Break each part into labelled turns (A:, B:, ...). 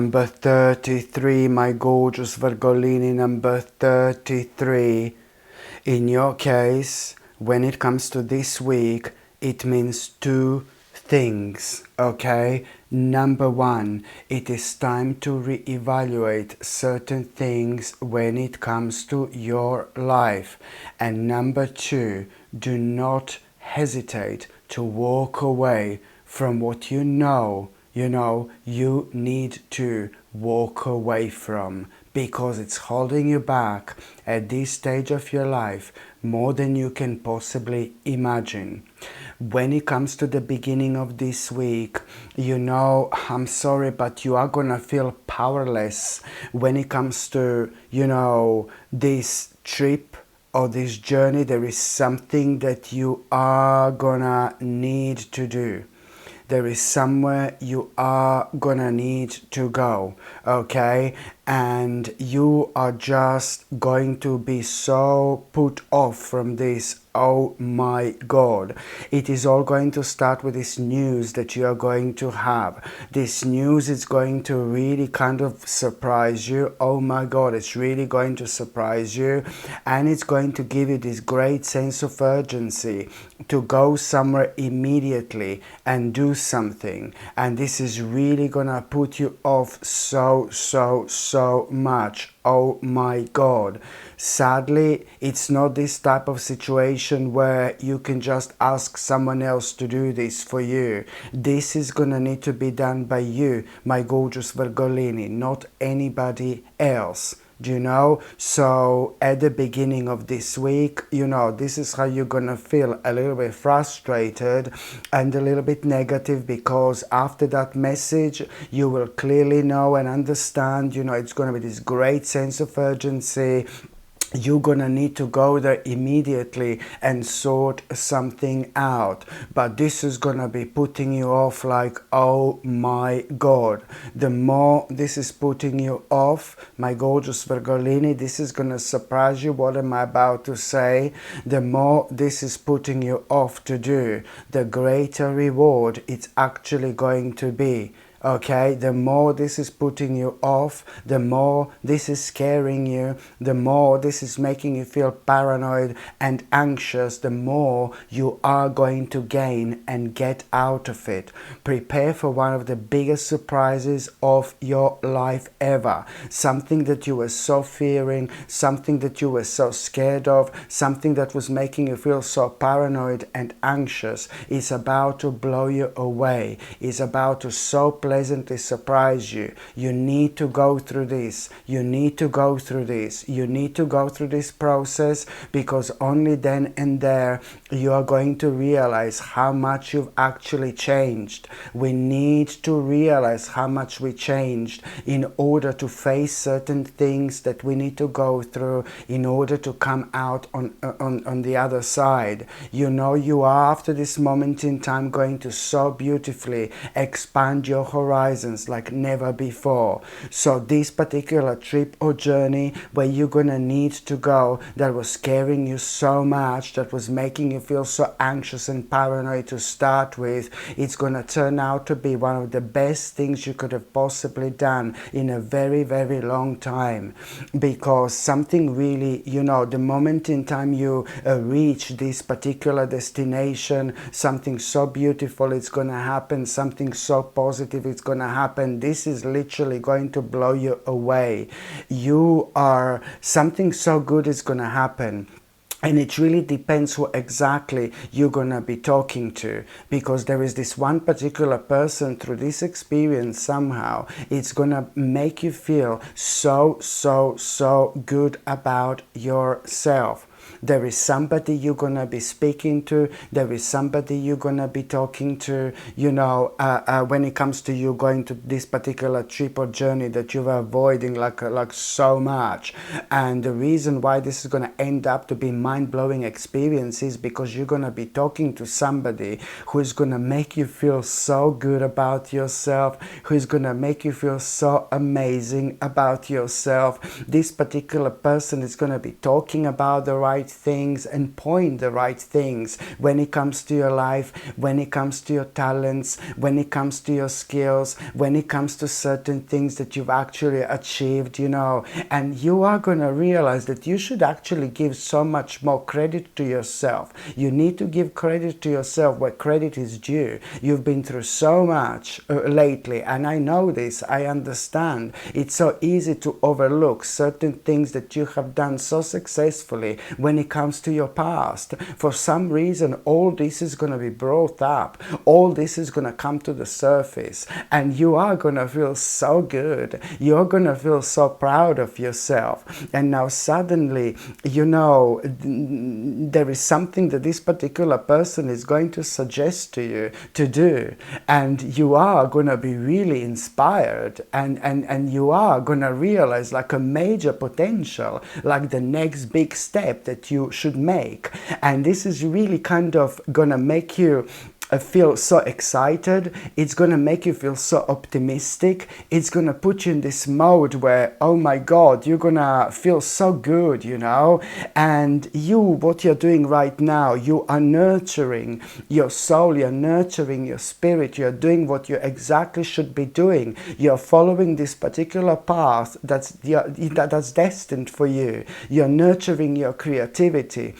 A: number 33, my gorgeous Virgolini, number 33. In your case, when it comes to this week, it means two things, okay? Number one, it is time to reevaluate certain things when it comes to your life. And number two, do not hesitate to walk away from what you know you need to walk away from, because it's holding you back at this stage of your life more than you can possibly imagine. When it comes to the beginning of this week, I'm sorry, but you are gonna feel powerless when it comes to, this trip or this journey. There is something that you are gonna need to do. There is somewhere you are gonna need to go, okay? And you are just going to be so put off from this. Oh my God. It is all going to start with this news that you are going to have. This news is going to really kind of surprise you. Oh my God, it's really going to surprise you. And it's going to give you this great sense of urgency to go somewhere immediately and do something. And this is really gonna put you off so much. Oh my God. Sadly, it's not this type of situation where you can just ask someone else to do this for you. This is gonna need to be done by you, my gorgeous Virgolini, not anybody else. Do you know? So at the beginning of this week, this is how you're gonna feel a little bit frustrated and a little bit negative, because after that message you will clearly know and understand, it's gonna be this great sense of urgency. You're gonna need to go there immediately and sort something out. But this is gonna be putting you off like, oh my God. The more this is putting you off, my gorgeous Virgolini, this is gonna surprise you. What am I about to say? The more this is putting you off to do, the greater reward it's actually going to be. Okay, the more this is putting you off, the more this is scaring you, the more this is making you feel paranoid and anxious, the more you are going to gain and get out of it. Prepare for one of the biggest surprises of your life ever. Something that you were so fearing, something that you were so scared of, something that was making you feel so paranoid and anxious is about to blow you away, is about to so pleasantly surprise you. You need to go through this. You need to go through this. You need to go through this process, because only then and there you are going to realize how much you've actually changed. We need to realize how much we changed in order to face certain things that we need to go through in order to come out on the other side. You are, after this moment in time, going to so beautifully expand your horizons like never before. So this particular trip or journey where you're gonna need to go, that was scaring you so much, that was making you feel so anxious and paranoid to start with, it's gonna turn out to be one of the best things you could have possibly done in a very long time. Because something really, the moment in time you reach this particular destination, something so beautiful is gonna happen, something so positive is gonna happen. This is literally going to blow you away. Something so good is gonna happen. And it really depends who exactly you're gonna be talking to, because there is this one particular person through this experience. Somehow it's gonna make you feel so good about yourself. There is somebody you're gonna be speaking to. There is somebody you're gonna be talking to, when it comes to you going to this particular trip or journey that you were avoiding like so much. And the reason why this is gonna end up to be mind-blowing experience is because you're gonna be talking to somebody who is gonna make you feel so good about yourself, who is gonna make you feel so amazing about yourself. This particular person is gonna be talking about the right right things and point the right things when it comes to your life, when it comes to your talents, when it comes to your skills, when it comes to certain things that you've actually achieved, you know. And you are going to realize that you should actually give so much more credit to yourself. You need to give credit to yourself where credit is due. You've been through so much lately, and I know this, I understand. It's so easy to overlook certain things that you have done so successfully when it comes to your past. For some reason, all this is going to be brought up. All this is going to come to the surface, and you are going to feel so good. You're going to feel so proud of yourself. And now suddenly, you know, there is something that this particular person is going to suggest to you to do, and you are going to be really inspired, and you are going to realize like a major potential, like the next big step that you should make. And this is really kind of going to make you feel so excited. It's going to make you feel so optimistic. It's going to put you in this mode where, oh my God, you're going to feel so good, you know. And what you're doing right now, you are nurturing your soul, you're nurturing your spirit, you're doing what you exactly should be doing. You're following this particular path that's destined for you. You're nurturing your creativity.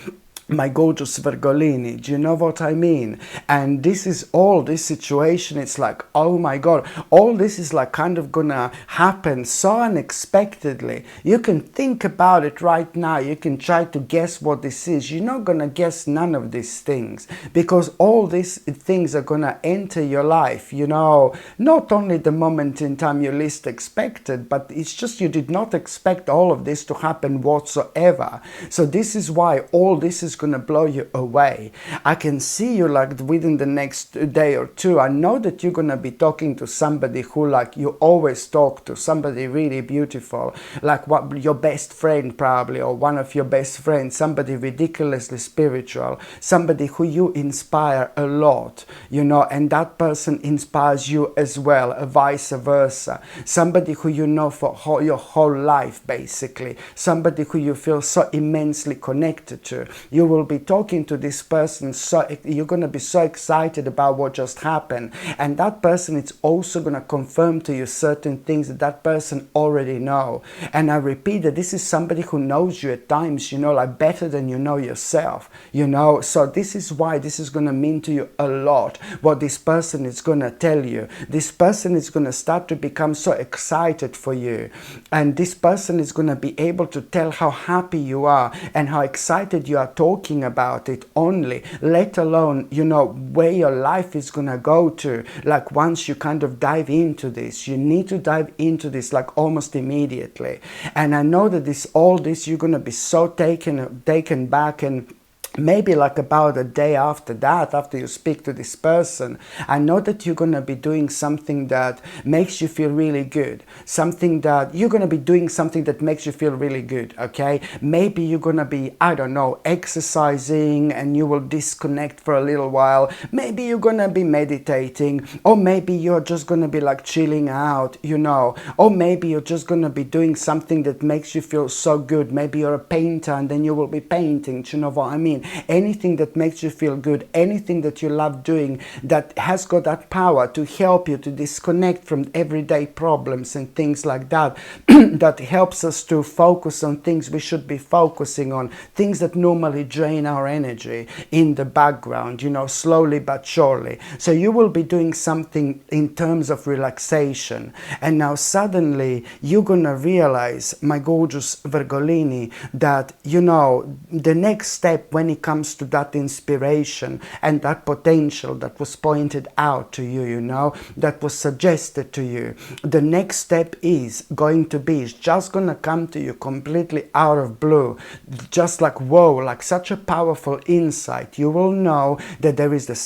A: My gorgeous Virgolini, do you know what I mean? And this is all, this situation, it's like, oh my God, all this is like kind of gonna happen so unexpectedly. You can think about it right now, you can try to guess what this is. You're not gonna guess none of these things, because all these things are gonna enter your life, you know, not only the moment in time you least expected, but it's just you did not expect all of this to happen whatsoever. So this is why all this is going to blow you away. I can see you like within the next day or two. I know that you're going to be talking to somebody who like you always talk to, somebody really beautiful, like your best friend probably, or one of your best friends, somebody ridiculously spiritual, somebody who you inspire a lot, you know, and that person inspires you as well, vice versa. Somebody who you know for your whole life, basically, somebody who you feel so immensely connected to. You will be talking to this person, so you're going to be so excited about what just happened, and that person is also going to confirm to you certain things that that person already know. And I repeat that this is somebody who knows you at times, you know, like better than you know yourself, you know. So this is why this is going to mean to you a lot, what this person is going to tell you. This person is going to start to become so excited for you, and this person is going to be able to tell how happy you are and how excited you are talking about it only, let alone, you know, where your life is gonna go to. Like once you kind of dive into this, you need to dive into this like almost immediately. And I know that all this you're gonna be so taken back, and maybe like about a day after that, after you speak to this person, I know that you're going to be doing something that makes you feel really good. You're going to be doing something that makes you feel really good, okay? Maybe you're going to be, I don't know, exercising, and you will disconnect for a little while. Maybe you're going to be meditating, or maybe you're just going to be like chilling out, you know, or maybe you're just going to be doing something that makes you feel so good. Maybe you're a painter, and then you will be painting, do you know what I mean? Anything that makes you feel good, anything that you love doing, that has got that power to help you to disconnect from everyday problems and things like that, that helps us to focus on things we should be focusing on, things that normally drain our energy in the background, you know, slowly but surely. So you will be doing something in terms of relaxation, and now suddenly you're gonna realize, my gorgeous Virgolini, that, you know, the next step when it comes to that inspiration and that potential that was pointed out to you, you know, that was suggested to you, the next step is going to be, it's just gonna come to you completely out of blue, just like whoa, like such a powerful insight. You will know that there is this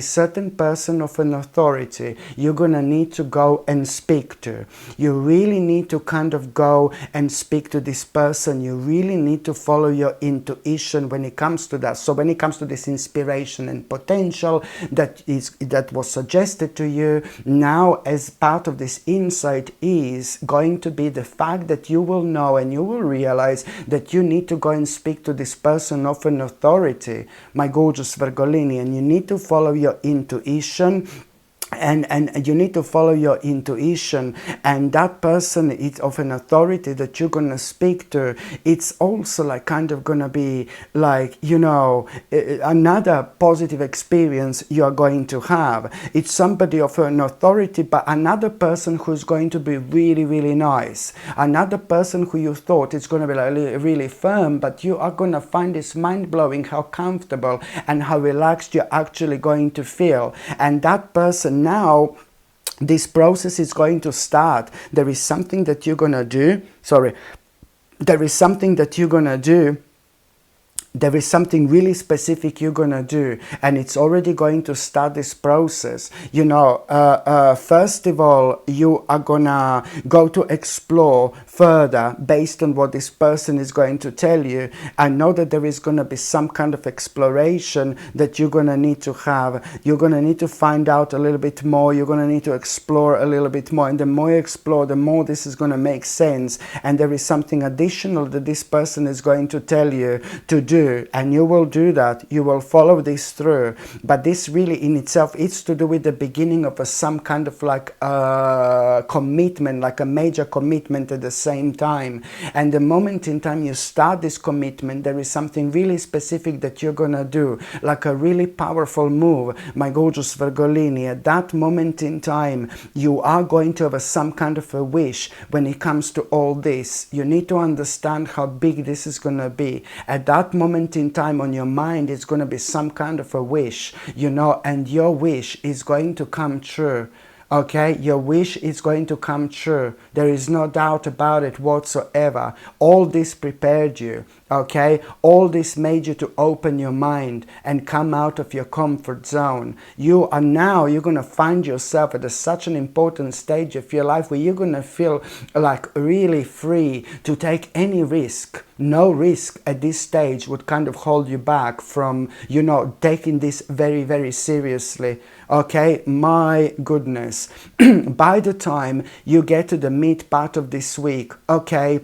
A: certain person of an authority you're gonna need to go and speak to. You really need to kind of go and speak to this person. You really need to follow your intuition when it comes to that. So when it comes to this inspiration and potential that was suggested to you, now as part of this insight is going to be the fact that you will know and you will realize that you need to go and speak to this person of an authority, my gorgeous Virgolini, and you need to follow your intuition. And you need to follow your intuition, and that person is of an authority that you're gonna speak to. It's also like kind of gonna be like, you know, another positive experience you're going to have. It's somebody of an authority, but another person who's going to be really, really nice. Another person who you thought is gonna be like really firm, but you are gonna find this mind-blowing how comfortable and how relaxed you're actually going to feel. And that person, now this process is going to start. There is something that you're gonna do. There is something that you're gonna do. There is something really specific you're gonna do, and it's already going to start this process. You know, first of all, you are gonna go to explore further based on what this person is going to tell you. I know that there is gonna be some kind of exploration that you're gonna need to have. You're gonna need to find out a little bit more. You're gonna need to explore a little bit more, and the more you explore, the more this is gonna make sense. And there is something additional that this person is going to tell you to do. And you will do that. You will follow this through. But this really in itself, it's to do with the beginning of some kind of like commitment, like a major commitment at the same time. And the moment in time you start this commitment, there is something really specific that you're gonna do, like a really powerful move, my gorgeous Virgolini. At that moment in time, you are going to have some kind of a wish when it comes to all this. You need to understand how big this is gonna be. At that moment in time on your mind, it's going to be some kind of a wish, you know, and your wish is going to come true. Okay, your wish is going to come true. There is no doubt about it whatsoever. All this prepared you. Okay, all this made you to open your mind and come out of your comfort zone. You're going to find yourself at such an important stage of your life where you're going to feel like really free to take any risk. No risk at this stage would kind of hold you back from, you know, taking this very, very seriously. Okay, my goodness. By the time you get to the mid part of this week, okay,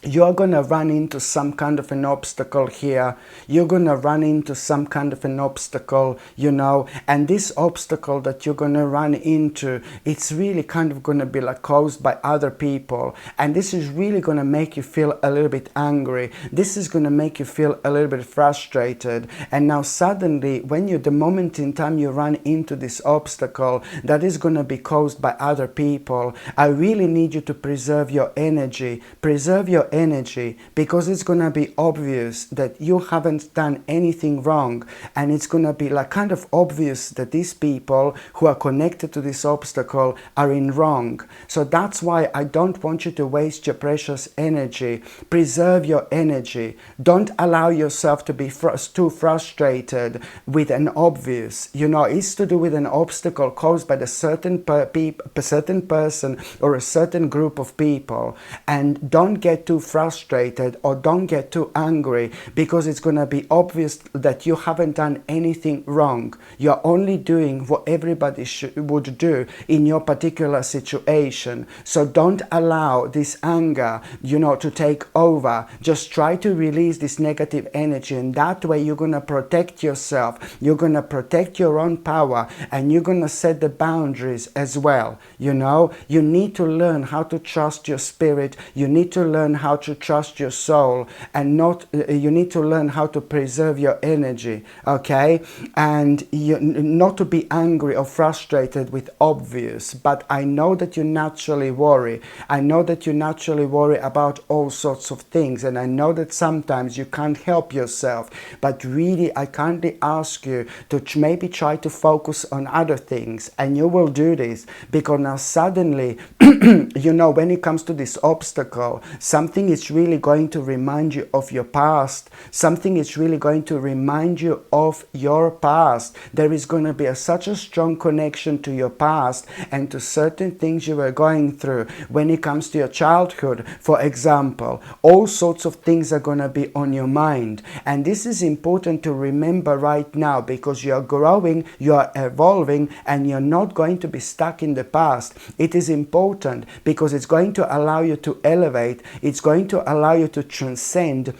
A: you're going to run into some kind of an obstacle here. You're going to run into some kind of an obstacle, you know, and this obstacle that you're going to run into, it's really kind of going to be like caused by other people. And this is really going to make you feel a little bit angry. This is going to make you feel a little bit frustrated. And now suddenly, when the moment in time you run into this obstacle that is going to be caused by other people, I really need you to preserve your energy. Preserve your energy, because it's going to be obvious that you haven't done anything wrong, and it's going to be like kind of obvious that these people who are connected to this obstacle are in wrong. So that's why I don't want you to waste your precious energy. Preserve your energy. Don't allow yourself to be too frustrated with an obvious, you know, it's to do with an obstacle caused by a certain person or a certain group of people. And don't get too frustrated or don't get too angry, because it's going to be obvious that you haven't done anything wrong. You're only doing what everybody would do in your particular situation. So don't allow this anger, you know, to take over. Just try to release this negative energy, and that way you're going to protect yourself. You're going to protect your own power, and you're going to set the boundaries as well. You know, you need to learn how to trust your spirit. You need to learn how to trust your soul, and you need to learn how to preserve your energy, okay? And not to be angry or frustrated with obvious. But I know that you naturally worry. I know that you naturally worry about all sorts of things, and I know that sometimes you can't help yourself. But really, I kindly ask you to maybe try to focus on other things, and you will do this, because now suddenly, you know, when it comes to this obstacle, something something is really going to remind you of your past. Something is really going to remind you of your past. There is going to be such a strong connection to your past and to certain things you were going through. When it comes to your childhood, for example, all sorts of things are going to be on your mind. And this is important to remember right now, because you are growing, you are evolving, and you're not going to be stuck in the past. It is important because it's going to allow you to elevate. It's going to allow you to transcend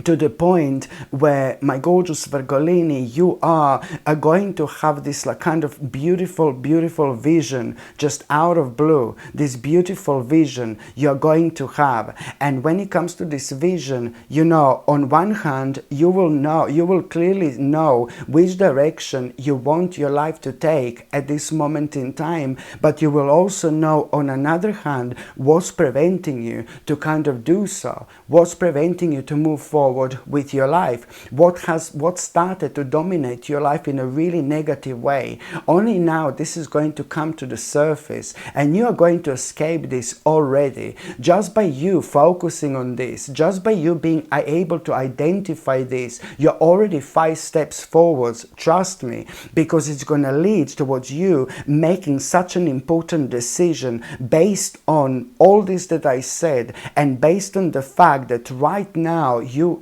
A: to the point where, my gorgeous Virgolini, you are going to have this kind of beautiful vision just out of blue. This beautiful vision you're going to have. And when it comes to this vision, you know, on one hand, you will clearly know which direction you want your life to take at this moment in time, but you will also know, on another hand, what's preventing you to kind of do so, what's preventing you to move forward with your life, what started to dominate your life in a really negative way. Only now this is going to come to the surface, and you are going to escape this already, just by you focusing on this, just by you being able to identify this. You're already 5 steps forwards, trust me, because it's going to lead towards you making such an important decision based on all this that I said, and based on the fact that right now you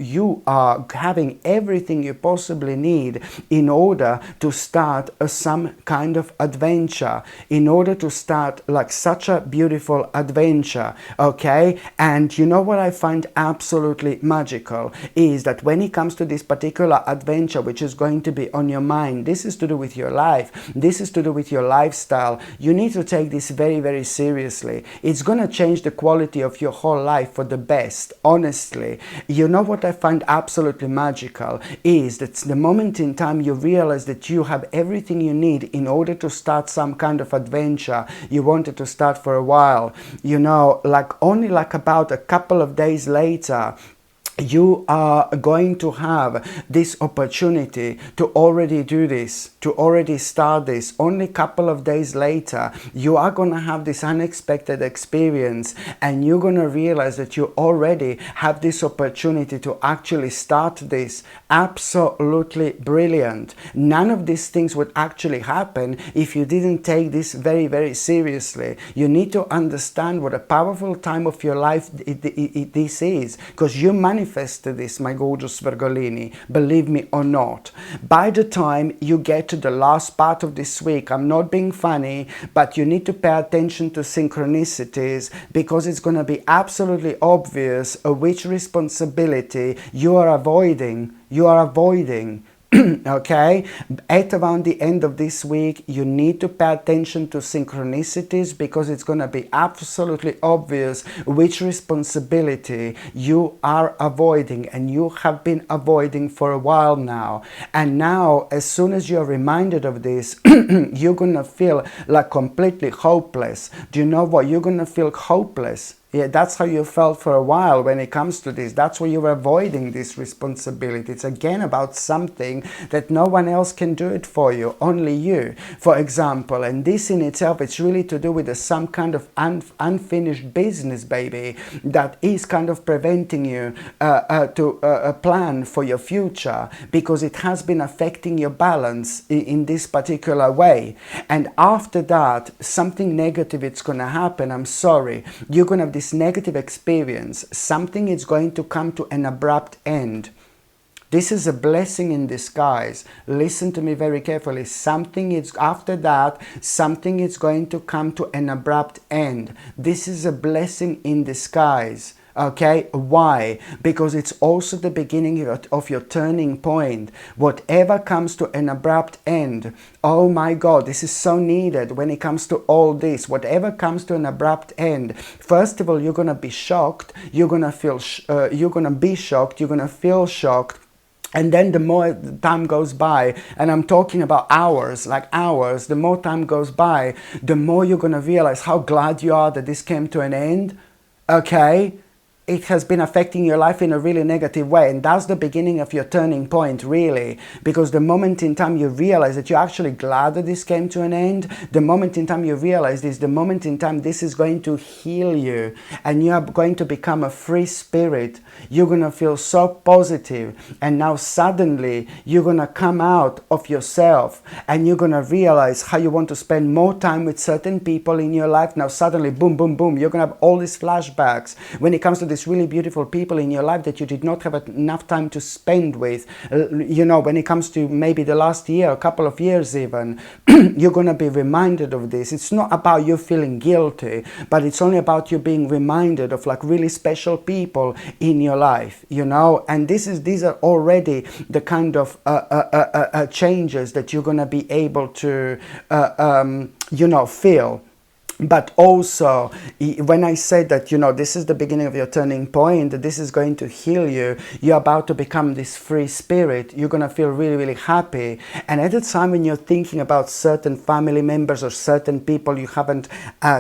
A: are having everything you possibly need in order to start some kind of adventure, in order to start like such a beautiful adventure, okay? And you know what I find absolutely magical is that when it comes to this particular adventure, which is going to be on your mind, this is to do with your life, this is to do with your lifestyle. You need to take this very seriously. It's gonna change the quality of your whole life for the best, honestly. You know what I find absolutely magical is that the moment in time you realize that you have everything you need in order to start some kind of adventure you wanted to start for a while, you know, like only like about a couple of days later, you are going to have this opportunity to already do this, to already start this. Only a couple of days later, you are going to have this unexpected experience, and you're going to realize that you already have this opportunity to actually start this. Absolutely brilliant. None of these things would actually happen if you didn't take this very seriously. You need to understand what a powerful time of your life this is, because you manifested this, my gorgeous Virgolini, believe me or not. By the time you get to the last part of this week, I'm not being funny, but you need to pay attention to synchronicities, because it's going to be absolutely obvious which responsibility you are avoiding. Okay, at around the end of this week, you need to pay attention to synchronicities, because it's going to be absolutely obvious which responsibility you are avoiding, and you have been avoiding for a while now. And now, as soon as you're reminded of this, you're going to feel like completely hopeless. Do you know what? You're going to feel hopeless. Yeah, that's how you felt for a while when it comes to this. That's why you were avoiding this responsibility. It's again about something that no one else can do it for you, only you, for example. And this in itself, it's really to do with some kind of unfinished business, baby, that is kind of preventing you to plan for your future, because it has been affecting your balance in this particular way. And after that, something negative is going to happen. I'm sorry. You're going to have this negative experience. Something is going to come to an abrupt end. This is a blessing in disguise. Listen to me very carefully. After that, something is going to come to an abrupt end. This is a blessing in disguise. Okay, why? Because it's also the beginning of your turning point. Whatever comes to an abrupt end, oh my God, this is so needed when it comes to all this. Whatever comes to an abrupt end, first of all, you're gonna be shocked. You're gonna feel. You're gonna be shocked. You're gonna feel shocked. And then the more time goes by, and I'm talking about hours, like hours, the more time goes by, the more you're gonna realize how glad you are that this came to an end. Okay. it has been affecting your life in a really negative way, and that's the beginning of your turning point, really, because the moment in time you realize that you're actually glad that this came to an end, the moment in time you realize this, the moment in time this is going to heal you, and you are going to become a free spirit. You're going to feel so positive, and now suddenly you're going to come out of yourself, and you're going to realize how you want to spend more time with certain people in your life. Now suddenly, boom, boom, boom, you're going to have all these flashbacks when it comes to these really beautiful people in your life that you did not have enough time to spend with. You know, when it comes to maybe the last year, a couple of years even, you're going to be reminded of this. It's not about you feeling guilty, but it's only about you being reminded of like really special people in your life, you know. And these are already the kind of changes that you're going to be able to you know, feel. But also, when I say that, you know, this is the beginning of your turning point, this is going to heal you, you're about to become this free spirit, you're going to feel really, really happy. And at the time when you're thinking about certain family members or certain people you haven't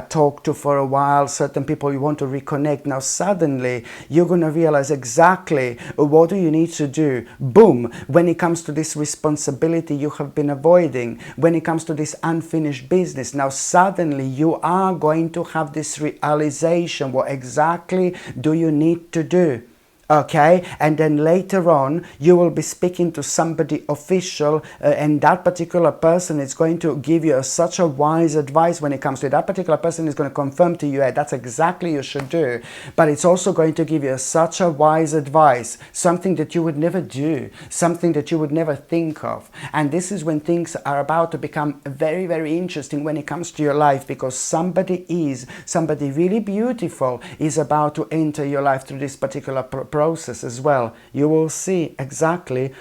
A: talked to for a while, certain people you want to reconnect, now suddenly you're going to realize exactly what do you need to do. Boom! When it comes to this responsibility you have been avoiding, when it comes to this unfinished business, now suddenly you are going to have this realization. What exactly do you need to do? Okay, and then later on you will be speaking to somebody official, and that particular person is going to give you such a wise advice when it comes to it. That particular person is going to confirm to you, hey, that's exactly you should do. But it's also going to give you such a wise advice, something that you would never do, something that you would never think of. And this is when things are about to become very, very interesting when it comes to your life, because somebody really beautiful is about to enter your life through this particular process as well. You will see exactly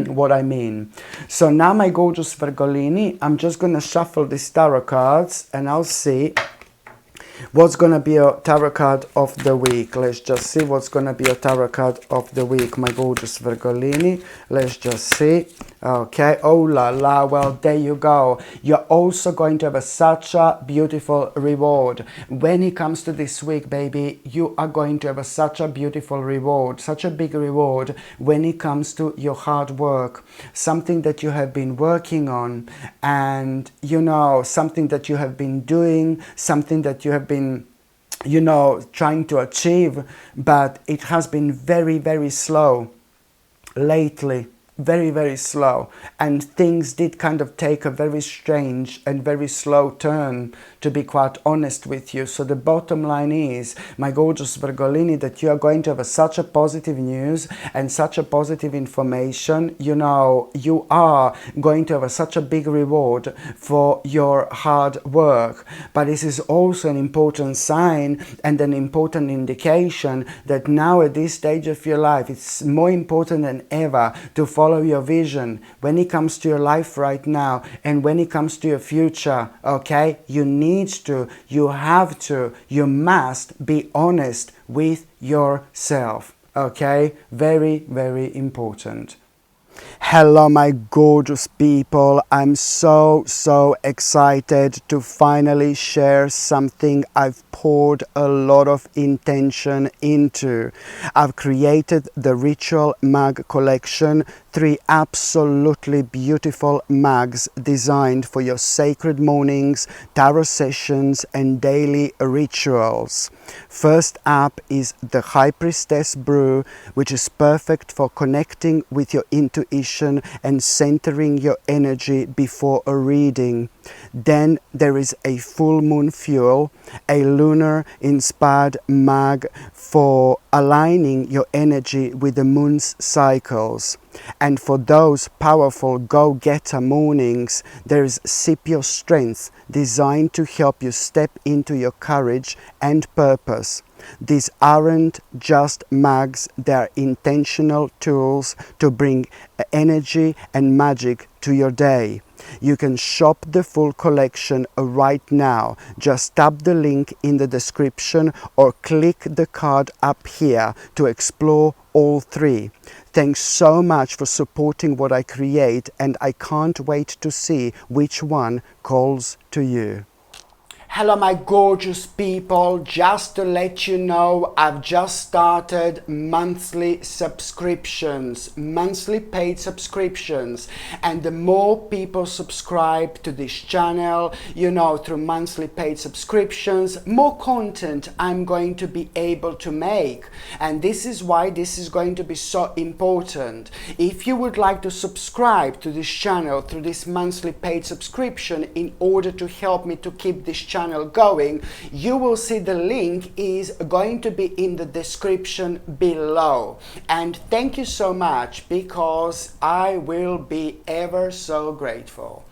A: what I mean. So now, my gorgeous Virgolini, I'm just going to shuffle these tarot cards and I'll see what's going to be your tarot card of the week. Let's just see what's going to be your tarot card of the week, my gorgeous Virgolini. Let's just see. Okay, oh la la, well, there you go. You're also going to have such a beautiful reward. When it comes to this week, baby, you are going to have such a beautiful reward, such a big reward when it comes to your hard work. Something that you have been working on, and, you know, something that you have been doing, something that you have been, you know, trying to achieve, but it has been very, very slow lately. Very, very slow, and things did kind of take a very strange and very slow turn, to be quite honest with you. So the bottom line is, my gorgeous Virgolini, that you are going to have such a positive news and such a positive information. You know, you are going to have such a big reward for your hard work. But this is also an important sign and an important indication that now at this stage of your life, it's more important than ever to follow your vision when it comes to your life right now, and when it comes to your future. Okay, you need to, you have to, you must be honest with yourself. Okay, very, very important. Hello, my gorgeous people. I'm so excited to finally share something I've poured a lot of intention into. I've created the Ritual Mag Collection, 3 absolutely beautiful mags designed for your sacred mornings, tarot sessions, and daily rituals. First up is the High Priestess Brew, which is perfect for connecting with your intuition and centering your energy before a reading. Then there is a Full Moon Fuel, a lunar inspired mag for aligning your energy with the moon's cycles. And for those powerful go-getter mornings, there is Sip Your Strength, designed to help you step into your courage and purpose. These aren't just mags, they're intentional tools to bring energy and magic to your day. You can shop the full collection right now. Just tap the link in the description or click the card up here to explore all 3. Thanks so much for supporting what I create, and I can't wait to see which one calls to you. Hello my gorgeous people, just to let you know, I've just started monthly subscriptions, monthly paid subscriptions, and the more people subscribe to this channel, you know, through monthly paid subscriptions, more content I'm going to be able to make. And this is why this is going to be so important. If you would like to subscribe to this channel through this monthly paid subscription in order to help me to keep this channel going, you will see the link is going to be in the description below. And thank you so much, because I will be ever so grateful.